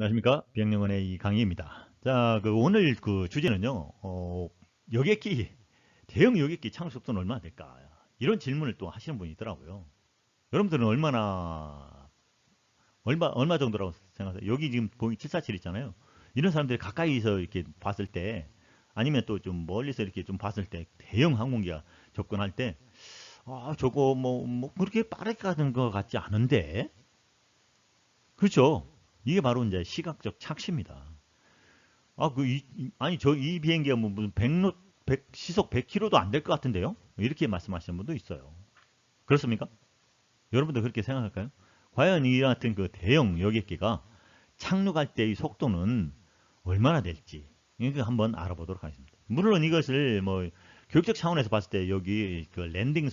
안녕하십니까? 비행영어의 이강희입니다. 자, 오늘 주제는요, 여객기, 대형 여객기 착륙 속도는 얼마나 될까? 이런 질문을 또 하시는 분이 있더라고요. 여러분들은 얼마 정도라고 생각하세요? 여기 지금 보잉 747 있잖아요. 이런 사람들이 가까이서 이렇게 봤을 때, 아니면 또 좀 멀리서 이렇게 좀 봤을 때, 대형 항공기가 접근할 때, 저거 그렇게 빠르게 가는 것 같지 않은데? 그렇죠? 이게 바로 이제 시각적 착시입니다. 아니, 이 비행기가 뭐 무슨 시속 100km도 안 될 것 같은데요? 이렇게 말씀하시는 분도 있어요. 그렇습니까? 여러분도 그렇게 생각할까요? 과연 이 같은 그 대형 여객기가 착륙할 때의 속도는 얼마나 될지, 이거 한번 알아보도록 하겠습니다. 물론 이것을 뭐, 교육적 차원에서 봤을 때 여기 그 랜딩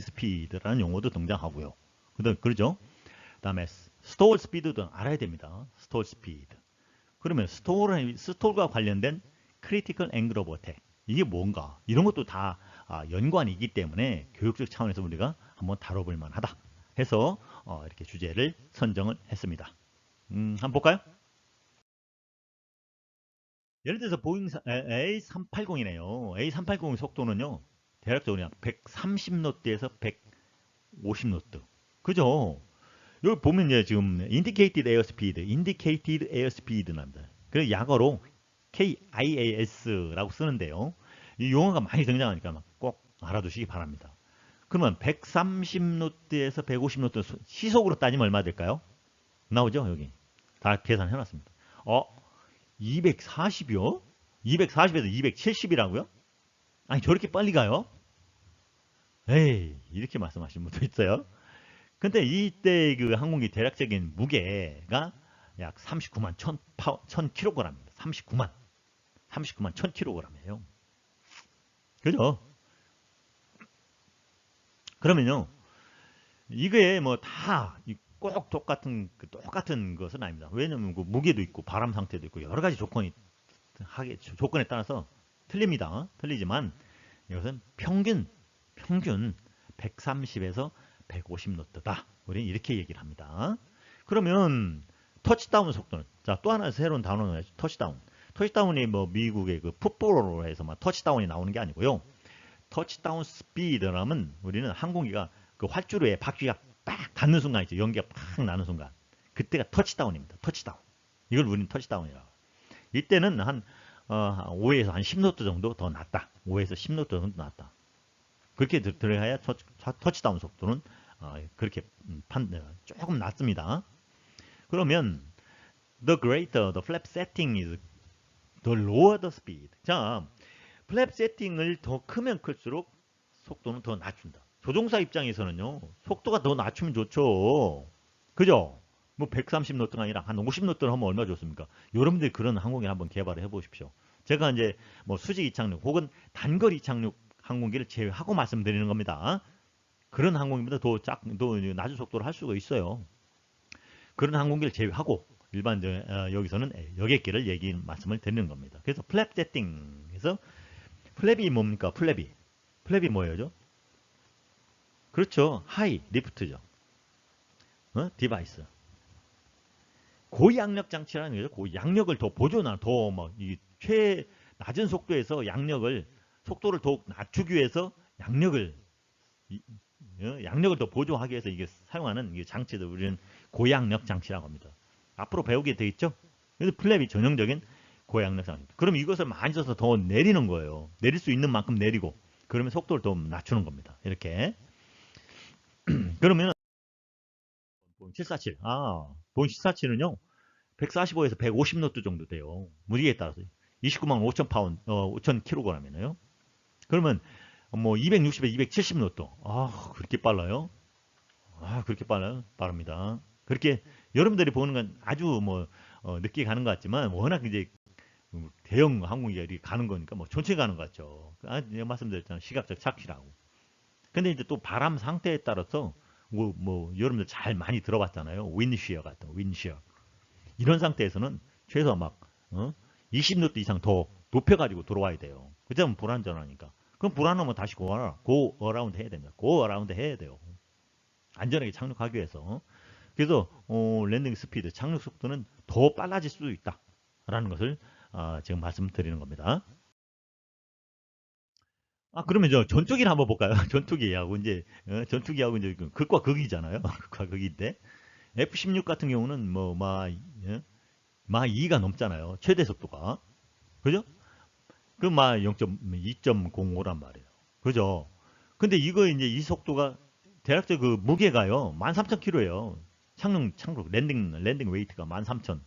스피드라는 용어도 등장하고요. 그러죠? 그다음에 스톨 스피드도 알아야 됩니다. 스톨 스피드. 그러면 스톨과 관련된 크리티컬 앵글 오브 어택 이게 뭔가 이런 것도 다 연관이 있기 때문에 교육적 차원에서 우리가 한번 다뤄볼 만하다 해서 이렇게 주제를 선정을 했습니다. 한번 볼까요? 예를 들어서 보잉 A380이네요. A380의 속도는요. 대략적으로 그냥 130노트에서 150노트. 그죠? 여기 보면 이제 지금 indicated airspeed 납니다. 그 약어로 KIAS라고 쓰는데요. 이 용어가 많이 등장하니까 꼭 알아두시기 바랍니다. 그러면 130노트에서 150노트 시속으로 따지면 얼마 될까요? 나오죠, 여기. 다 계산해 놨습니다. 240이요? 240에서 270이라고요? 아니, 저렇게 빨리 가요? 에이, 이렇게 말씀하시는 분도 있어요. 근데 이때 그 항공기 대략적인 무게가 약 39만 1000kg입니다. 39만 1000kg이에요. 그죠? 그러면요, 이게 뭐 다 꼭 똑같은 것은 아닙니다. 왜냐면 그 무게도 있고 바람 상태도 있고 여러 가지 조건에 따라서 틀립니다. 틀리지만 이것은 평균 130에서 150노트다. 우리는 이렇게 얘기를 합니다. 그러면 터치다운 속도는 자, 또 하나 새로운 단어는 터치다운. 터치다운이 뭐 미국의 그 풋볼로 해서 막 터치다운이 나오는 게 아니고요. 터치다운 스피드라면 우리는 항공기가 그 활주로에 바퀴가 빡 닿는 순간 있죠. 연기가 팍 나는 순간. 그때가 터치다운입니다. 터치다운. 이걸 우리는 터치다운이라고. 이때는 한 5에서 한 10노트 정도 더 낮다. 5에서 10노트 정도 낮다. 그렇게 들어야 터치다운 속도는 그렇게 조금 낮습니다. 그러면 the greater the flap setting is the lower the speed. 자, 플랩 세팅을 더 크면 클수록 속도는 더 낮춘다. 조종사 입장에서는요, 속도가 더 낮추면 좋죠. 그죠? 뭐 130노트가 아니라 한 50노트를 하면 얼마 좋습니까? 여러분들이 그런 항공기를 한번 개발을 해보십시오. 제가 이제 뭐 수직 이착륙 혹은 단거리 이착륙 항공기를 제외하고 말씀드리는 겁니다. 그런 항공기보다 더 낮은 속도로 할 수가 있어요. 그런 항공기를 제외하고 여기서는 여객기를 말씀을 드리는 겁니다. 그래서 플랩 세팅에서 플랩이 뭡니까? 플랩이 뭐예요? 그렇죠. 하이 리프트죠. 디바이스. 고양력 장치라는 거죠. 고양력을 더 보존하는 낮은 속도에서 속도를 더욱 낮추기 위해서 양력을 더 보조하기 위해서 이게 사용하는 이 장치들 우리는 고양력 장치라고 합니다. 앞으로 배우게 돼 있죠. 그래서 플랩이 전형적인 고양력 장치. 그럼 이것을 많이 써서 더 내리는 거예요. 내릴 수 있는 만큼 내리고 그러면 속도를 더 낮추는 겁니다. 이렇게. 그러면 보잉 747. 보잉 747은요. 145에서 150노트 정도 돼요. 무게에 따라서 29만 5천 파운드, 5천 킬로그램이네요. 그러면 뭐 260에 270노트. 그렇게 빨라요? 그렇게 빠릅니다. 그렇게 여러분들이 보는 건 아주 늦게 가는 것 같지만 워낙 이제 대형 항공기가 이렇게 가는 거니까 뭐 천천히 가는 것 같죠. 내가 말씀드렸잖아요. 시각적 착시라고. 근데 이제 또 바람 상태에 따라서 여러분들 잘 많이 들어봤잖아요. 윈시어. 이런 상태에서는 최소 20노트 이상 더 높여가지고 들어와야 돼요. 그러면 불안전하니까. 그럼 불안하면 다시 고 어라운드 해야 됩니다. 고 어라운드 해야 돼요. 안전하게 착륙하기 위해서. 그래서 랜딩 스피드, 착륙 속도는 더 빨라질 수도 있다라는 것을 지금 말씀드리는 겁니다. 그러면 저 전투기를 한번 볼까요? 전투기하고 이제 전투기하고 이제 극과 극이잖아요. 극과 극인데 F-16 같은 경우는 마 2가 넘잖아요. 최대 속도가. 그죠? 그마 2.05란 말이에요. 그죠? 근데 이거 이제 이 속도가 대략적 그 무게가요. 13,000kg예요. 착륙 랜딩 웨이트가 13,000.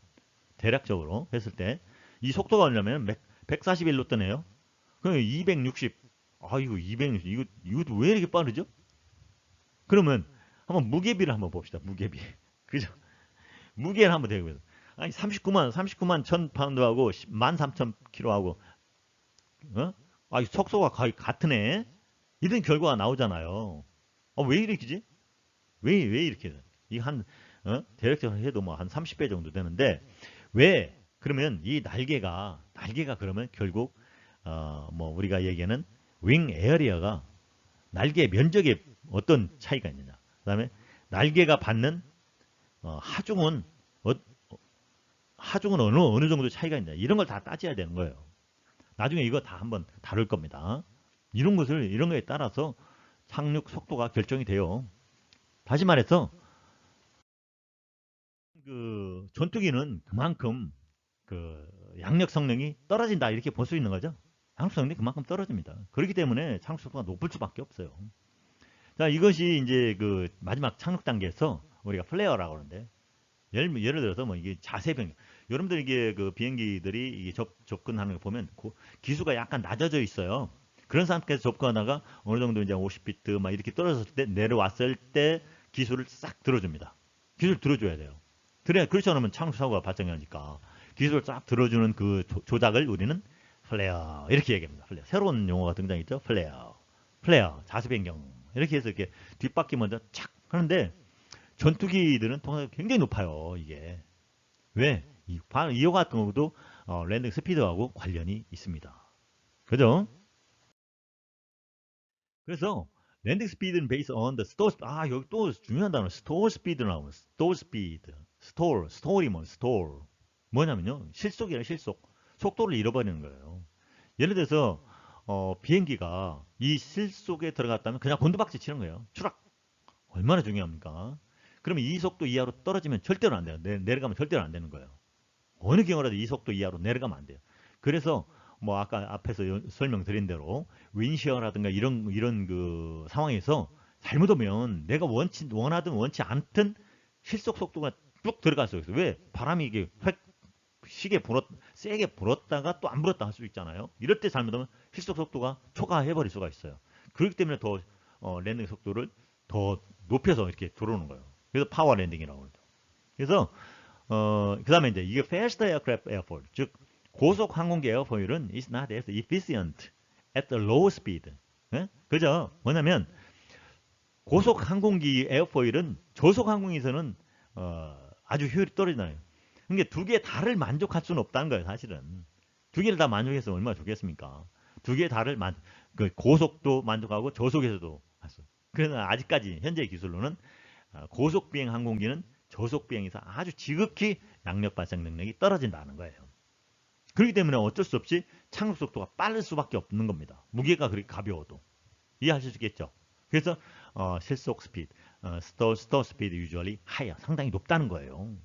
대략적으로 했을 때 이 속도가 얼마냐면 141로 뜨네요. 그럼 260. 이거 260. 이것도 왜 이렇게 빠르죠? 그러면 한번 무게비를 한번 봅시다. 무게비. 그죠? 무게를 한번 대고요. 아니 39만 1000파운드하고 13,000kg하고 속도가 거의 같으네. 이런 결과가 나오잖아요. 왜 이렇게지? 왜 이렇게 돼? 이거 대략적으로 해도 뭐 한 30배 정도 되는데 왜? 그러면 이 날개가 그러면 결국 뭐 우리가 얘기하는 윙 에어리어가 날개 면적에 어떤 차이가 있느냐. 그다음에 날개가 받는 하중은 어느 정도 차이가 있느냐. 이런 걸 다 따져야 되는 거예요. 나중에 이거 다 한번 다룰 겁니다. 이런 거에 따라서 착륙 속도가 결정이 돼요. 다시 말해서 그 전투기는 그만큼 그 양력 성능이 떨어진다 이렇게 볼 수 있는 거죠. 양력 성능이 그만큼 떨어집니다. 그렇기 때문에 착륙 속도가 높을 수밖에 없어요. 자, 이것이 이제 그 마지막 착륙 단계에서 우리가 플레어라고 하는데 예를 들어서 뭐 이게 자세 변경. 여러분들 이게 그 비행기들이 이게 접근하는 거 보면 기수가 약간 낮아져 있어요. 그런 상태에서 접근하다가 어느 정도 이제 50피트 막 이렇게 떨어졌을 때 내려왔을 때 기수를 싹 들어줍니다. 기수를 들어줘야 돼요. 그렇지 않으면 착륙 사고가 발생하니까 기수를 싹 들어주는 그 조작을 우리는 플레어 이렇게 얘기합니다. 플레어. 새로운 용어가 등장했죠. 플레어 자세 변경 이렇게 해서 이렇게 뒷바퀴 먼저 착 하는데 전투기들은 통상 굉장히 높아요. 이게 왜? 이거 같은 경우도 랜딩 스피드하고 관련이 있습니다. 그죠? 그래서 랜딩 스피드는 based on the store speed. 여기 또 중요한 단어 store speed 나오는 store speed. 스토어이 스토어. 뭐냐면요. 실속이에요, 실속. 속도를 잃어버리는 거예요. 예를 들어서 비행기가 이 실속에 들어갔다면 그냥 곤두박질 치는 거예요. 추락. 얼마나 중요합니까? 그러면 이 속도 이하로 떨어지면 절대로 안 돼요. 내려가면 절대로 안 되는 거예요. 어느 경우라도 이 속도 이하로 내려가면 안 돼요. 그래서 뭐 아까 앞에서 설명드린 대로 윈시어라든가 이런 그 상황에서 잘못하면 내가 원하든 원치 않든 실속 속도가 쭉 들어갈 수 있어요. 왜? 바람이 이게 세게 불었다가 또 안 불었다 할 수 있잖아요. 이럴 때 잘못하면 실속 속도가 초과해버릴 수가 있어요. 그렇기 때문에 더 랜딩 속도를 더 높여서 이렇게 들어오는 거예요. 그래서 파워 랜딩이라고 그러죠. 그래서 그 다음에 이제 이게 fast aircraft airfoil, 즉 고속 항공기 에어포일은 is not as efficient at the low speed. 그죠? 뭐냐면 고속 항공기 에어포일은 저속 항공에서는 아주 효율이 떨어지나요. 그러니까 두 개의 달을 만족할 수는 없다는 거예요, 사실은. 두 개를 다 만족해서 얼마나 좋겠습니까? 두 개의 달을 그 고속도 만족하고 저속에서도 할수. 그래서 아직까지 현재 기술로는 고속 비행 항공기는 저속 비행에서 아주 지극히 양력 발생 능력이 떨어진다는 거예요. 그렇기 때문에 어쩔 수 없이 착륙 속도가 빠를 수밖에 없는 겁니다. 무게가 그렇게 가벼워도. 이해하실 수 있겠죠? 그래서 실속 스피드, 스토어 스피드 usually higher, 상당히 높다는 거예요.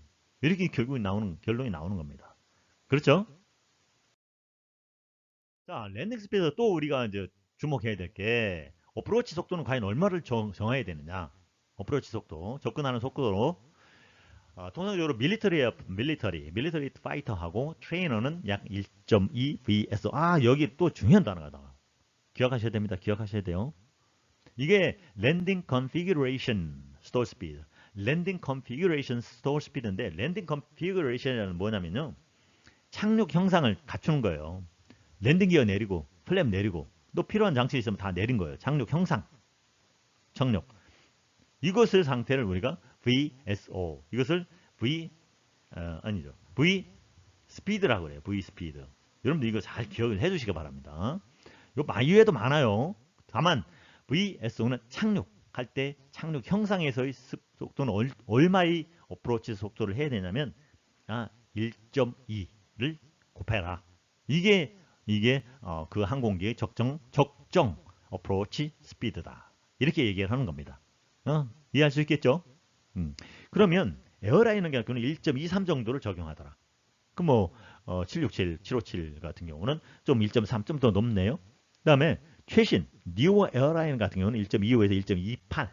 이렇게 결론이 나오는 겁니다. 그렇죠? 자, 랜딩 스피드 또 우리가 이제 주목해야 될 게 어프로치 속도는 과연 얼마를 정해야 되느냐? 어프로치 속도, 접근하는 속도로 통상적으로 밀리터리 파이터하고 트레이너는 약 1.2 vs. 여기 또 중요한 단어가 나와요. 기억하셔야 됩니다. 기억하셔야 돼요. 이게 랜딩 컨피규레이션 스토어 스피드. 랜딩 컨피규레이션 스토어 스피드인데 랜딩 컨피규레이션이라는 뭐냐면요. 착륙 형상을 갖추는 거예요. 랜딩 기어 내리고 플랩 내리고 또 필요한 장치 있으면 다 내린 거예요. 착륙 형상. 착륙. 이것을 상태를 우리가 VSO. 이것을 V 스피드라고 그래요. V 스피드. 여러분들 이거 잘 기억을 해 주시기 바랍니다. 이외에도 많아요. 다만 VSO는 착륙할 때 착륙 형상에서의 속도는 어프로치 속도를 해야 되냐면 1.2를 곱해라. 이게 그 항공기의 적정 어프로치 스피드다. 이렇게 얘기를 하는 겁니다. 이해할 수 있겠죠? 그러면 에어라인은 경우는 1.23 정도를 적용하더라. 그럼 뭐 767, 757 같은 경우는 좀 1.3 좀 더 높네요. 그다음에 최신 뉴어 에어라인 같은 경우는 1.25에서 1.28.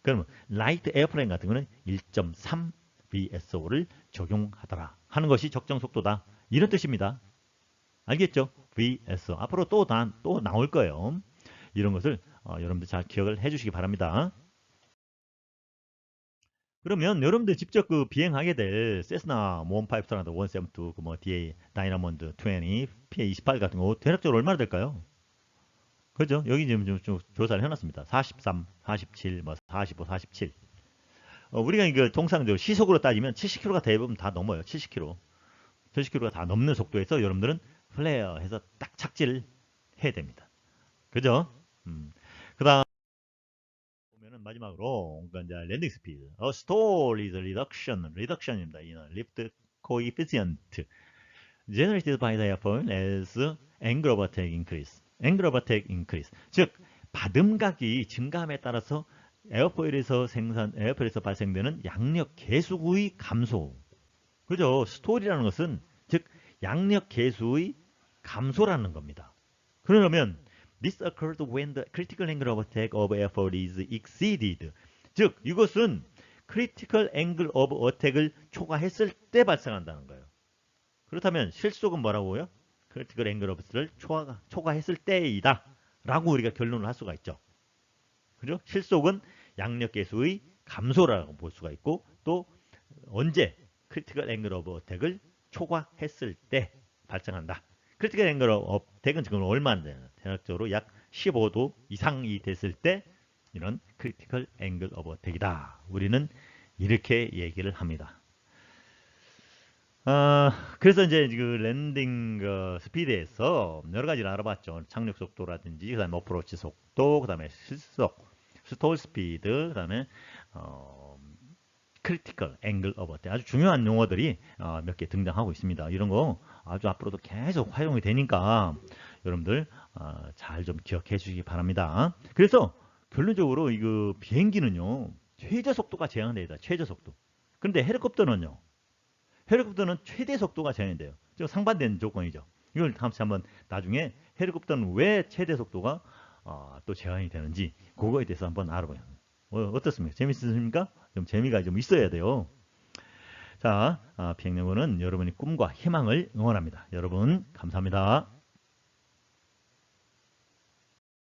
그러면 라이트 에어플레인 같은 경우는 1.3 VSO를 적용하더라 하는 것이 적정 속도다. 이런 뜻입니다. 알겠죠? VSO. 앞으로 또 나올 거예요. 이런 것을 여러분들 잘 기억을 해주시기 바랍니다. 그러면 여러분들 직접 그 비행하게 될 세스나 1572, 172, 그뭐 DA 다이나몬드 20, PA28 같은 거 대략적으로 얼마나 될까요? 그죠? 여기 지금 좀 조사를 해놨습니다. 43, 47, 뭐 45, 47. 우리가 이거 통상적으로 시속으로 따지면 70km가 대부분 다 넘어요. 70km. 70km가 다 넘는 속도에서 여러분들은 플레어해서 딱 착지를 해야 됩니다. 그죠? 그다음 보면은 마지막으로 그러니까 이제 랜딩 스피드. stall is reduction입니다. 이 lift coefficient generated by the airfoil as angle of attack increase. 즉 받음각이 증가함에 따라서 에어포일에서 발생되는 양력 계수의 감소. 그죠? 스톨이라는 것은 즉 양력 계수의 감소라는 겁니다. 그러면 this occurs when the critical angle of attack of airfoil is exceeded. 즉 이것은 critical angle of attack을 초과했을 때 발생한다는 거예요. 그렇다면 실속은 뭐라고요? critical angle of attack를 초과했을 때이다 라고 우리가 결론을 할 수가 있죠. 그죠? 실속은 양력 계수의 감소라고 볼 수가 있고 또 언제 critical angle of attack을 초과했을 때 발생한다. 크리티컬 앵글 오브 어택은 지금 얼마나 되나? 대략적으로 약 15도 이상이 됐을 때 이런 크리티컬 앵글 오브 어택이다. 우리는 이렇게 얘기를 합니다. 그래서 이제 그 랜딩 스피드에서 여러 가지를 알아봤죠. 착륙 속도라든지 그다음에 어프로치 속도, 그다음에 실속, 스톨 스피드, 그다음에 크리티컬 앵글 오브 어택 아주 중요한 용어들이 몇 개 등장하고 있습니다. 이런 거 아주 앞으로도 계속 활용이 되니까 여러분들 잘 좀 기억해 주시기 바랍니다. 그래서 결론적으로 이거 비행기는요 최저 속도가 제한됩니다. 최저 속도. 그런데 헬리콥터는요. 헬리콥터는 최대 속도가 제한이 돼요. 좀 상반된 조건이죠. 이걸 한번 나중에 헬리콥터는 왜 최대 속도가 또 제한이 되는지 그거에 대해서 한번 알아봐요. 어떻습니까? 재밌으십니까? 좀 재미가 좀 있어야 돼요. 자, 비행연구는 여러분의 꿈과 희망을 응원합니다. 여러분 감사합니다.